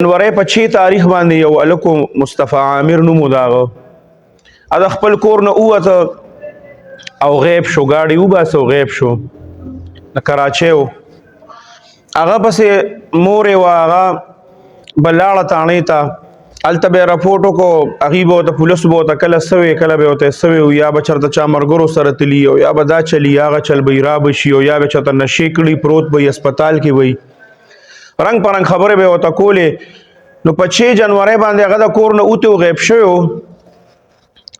جنوري په 6 تاریخ باندې یو الکو مصطفی عامر نومو داغه د خپل کور نه ووته او غیب شو، ګاډي وباسه او غیب شو د کراچۍ و. هغه پسې مور یې وه، هغه به لاړه تاڼۍ ته، هلته به یې رپوټ وکړو، هغوی به ورته پولیسو به ورته کله سوی کله به ورته سوی و، یا به چېرته چا ملګرو سره تلي او یا به دا چلي هغه چل به یې را به شي او یا به چېرته نشې کړي پروت به یې هسپتال کې وي. رنګ په رنګ خبرې به یې ورته کولې. نو په 6 جنورۍ باندې هغه د کور نه اوتې و، غیب شوی و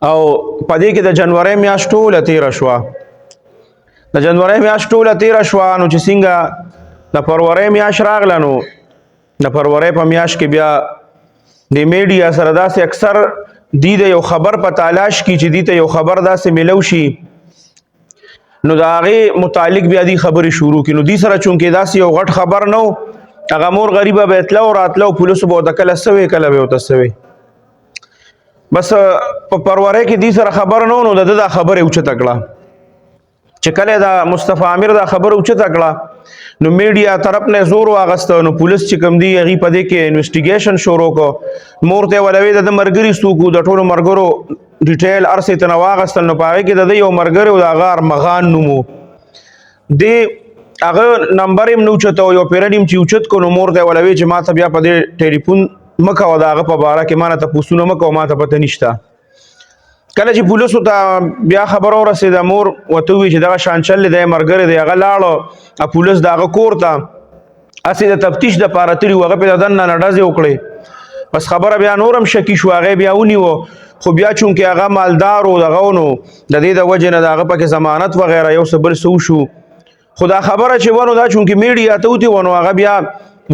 او په دې کې د جنورۍ میاشت ټوله تېره شوه. د جنورۍ میاشت ټوله تېره شوه. نو چې څنګه د فروری میاشت راغله، نو د فروری په میاشت کې بیا د میډیا سره داسې اکثر دی د یو خبر په تلاش کې چې دی ته یو خبر داسې میلو شي، نو د هغې متعلق بیا دی خبرې شروع کړي. نو دی سره چونکې داسې یو غټ خبر نه و، هغه مور غریبه به تله او راتله او پولیسو به ورته کله سوی کله به ورته سوی. بس په فروری کې دی سره خبر نه و، نو د ده دا خبرې اوچته کړه. چې کله دا مصطفی عامر دا خبره اوچته کړه، نو میډیا طرف نه زور واغسته. نو پولیس چې کوم دی هغې په دې کې انویسټیګیشن شروع کړو. مور ته یې ولوي د ده ملګري څوک وو، د ټولو ملګرو ډیټیل هر څه یې ته نه واغستل. نو په هغې کې د ده یو ملګری و، د هغه ارمغان نوم و. دې هغه نمبر یې هم نه اوچته و، یو پیرډ یې چې اوچت کړو. نو مور ته یې ولوي چې ما ته بیا په دې ټلیفون مه کوه د هغه په باره کې، ما نه تپوسونه مه کوه، ما ته پته نشته. کله چې پولیسو ته بیا خبره ورسېده، مور ورته وویل چې دغه شان چل دی ملګری دی. هغه لاړه پولیس د هغه کور ته، هسې د تفتیش دپاره تلي وو. هغه پرې د دننه نه ډزې وکړې. بس خبره بیا نور هم شکي شو، هغې بیا ونیوه. خو بیا چونکې هغه مالدار و دغه و، نو د دې د وجې نه د هغه پکې ضمانت وغیره یو څه بل څه وشو. خو دا خبره چې ونو دا چونکې میډیا ته وتې وه، نو هغه بیا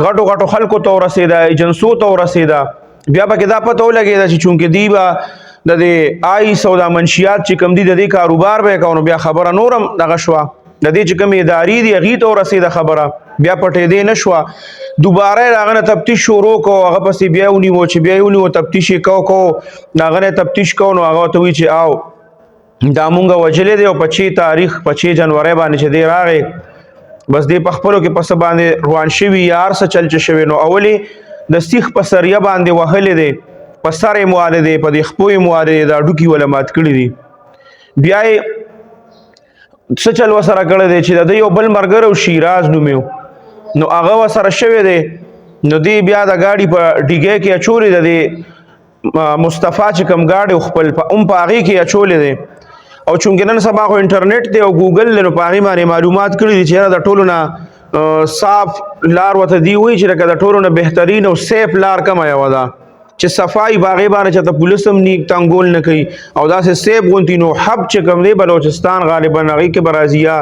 غټو غټو خلکو ته ورسېده، ایجنسو ته ورسېده. بیا پکې دا پته ولګېده چې چونکې دوی به د دې آیس او دا منشیات چې کوم دي د دې کاروبار به یې کوو. نو بیا خبره نور هم دغه شوه، د دې چې کومې ادارې دي هغې ته ورسېده خبره، بیا پټېدې نه شوه. دوباره یې د هغه نه تفتیش شروع کړو، هغه پسې بیا ونیوه. چې بیا یې ونیوه تفتیش یې کوو د هغه نه تفتیش کوو. نو هغه ورته وایي چې او دا مونږ وجلی دی، او په 6 تاریخ په 6 جنورۍ باندې چې دی راغی، بس دی په خپلو کې په څه باندې روان شوي یا هر څه چل چې شوی. نو اول یې د سیخ په سریه باندې وهلی دی، په سر یې موالی دی، په دې خپو یې موالی دی، دا ډوکي وله مات کړي دي. بیا یې څه چل ورسره کړی دی چې د ده یو بل ملګری و شیراز نوم یې، نو هغه ورسره شوی دی. نو دی بیا د ګاډي په ډیګۍ کې اچولې ده، د مصطفی چې کوم ګاډی و خپل هم په هغې کې اچولې دی. او چونکې نن سبا خو انټرنیټ دی او ګوګل دی، نو په هغې باندې معلومات کړي دي چې یاره د ټولو نه صاف لار ورته دی وایي چې لکه د ټولو نه بهترین او سیف لار کومه یوه ده چې صفایي په هغې باندې چېرته پولیس هم نیک تنګول نه کوي او داسې سیف غوندې. نو حب چې کوم دی بلوچستان غالبا هغې کې به راځي یا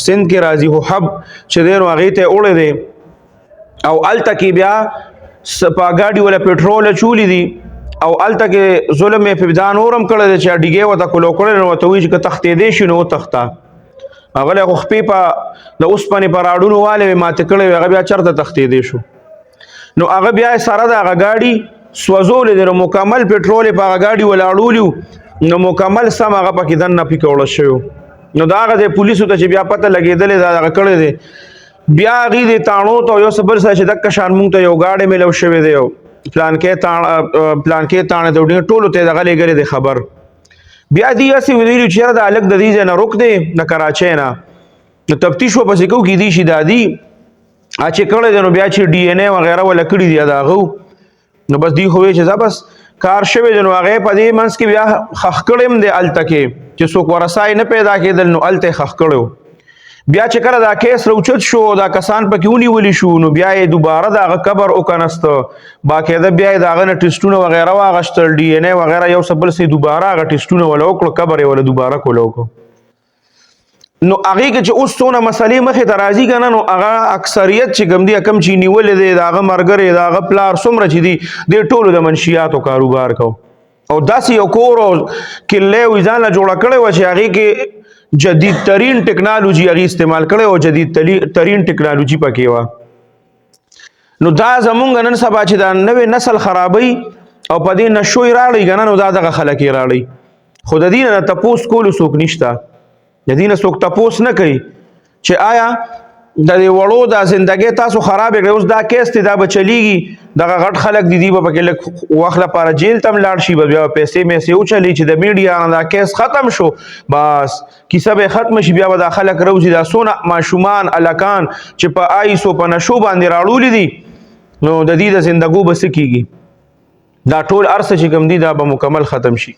سند کې راځي، خو حب چې دی نو هغې ته یې وړی دی. او هلته کې بیا په ګاډي وله پټرول اچولي دي، او هلته کې ظلم یې په دا نور هم کړی دی چې ډیګۍ ورته کلو کړی. نو ورته وایي چې که تښتېدی شي نو وتښته. هغلی خو خپې په د اوسپنې په راډونو والې وې ماتې کړی وې، هغه بیا چېرته تښتېدی شو. نو هغه بیا یې سره د هغه ګاډي سوځولی دی، نو مکمل پټرول یې په هغه ګاډي ولاړولي وو، نو مکمل سم هغه پکې دننه پکې وړه شوی. نو د هغه ځای پولیسو ته چې بیا پته لګېدلې دا دغه کړی دی، بیا هغې دې تاڼو ته یو څه بل څه چې دقه شان مونږ ته یو ګاډی میلو شوی دی، پلانکې تاڼې ته وډینګ ټولو ته یې دغه لېږلی دی خبر. بیا دې هسې ویلي چې یاره دا هلک د دې ځای نه روک دی د کراچۍ نه، نو تفتیش ورپسې کوو کیدای شي دا دي چې کړی دی. نو بیا چې ډي این اے وغیره وله کړي دي د هغه، نو بس دوی خو وایي چې بس کار شوی دی. نو هغې په دې منځ کې بیا خښ کړی هم دی هلته کې چې څوک ورسای نه پیدا کېدل، نو هلته یې خښ کړی و. بیا چې کله دا کیس راوچت شو، دا کسان پکې ونیولي شو، نو بیا یې دوباره د هغه قبر وکنسته، باقاعده بیا یې د هغه نه ټسټونه وغیره واغشتل، ډي این اے وغیره یو څه بل څه دوباره هغه ټسټونه وله وکړو، قبر یې وله دوباره کوله وکړو. نو هغې کې چې اوس څونه مسلې مخې ته راځي که نه، نو هغه اکثریت چې کوم دی کوم چې نیولې دی د هغه ملګری د هغه پلار څومره چې دي دې ټولو د منشیاتو کاروبار کو، او داسې یو کور او کلۍ یې ځان له جوړه کړې وه چې هغې کې جدید ترین ټکنالوژي هغې استعمال کړی او جدید ترین ټکنالوژي پکې وه. نو دا زمونږ نن سبا چې دا نوی نسل خرابوي او په دې نشو یې راړئ که نه، نو دا دغه خلک یې راړئ. خو د دې نه تپوس کولو څوک نشته، د دې نه څوک تپوس نه کوي چې آیا د دې وړو دا زندګۍ تاسو خراب کړئ. اوس دا کیس دی دا به چلیږي دغه غټ خلک دي به پکې لږ وخت لپاره جیل ته هم لاړ شي بیا پیسې میسې وچلي چې د میډیا نه دا کیس ختم شو بس کیسه به ختم شي بیا به دا خلک روزي دا څونه ماشومان الکان چې په آیسو په نشو باندې راړولي دي نو د دې د زندګو به څه کیږي دا ټول ارڅه چې کوم دي دا به مکمل ختم شي.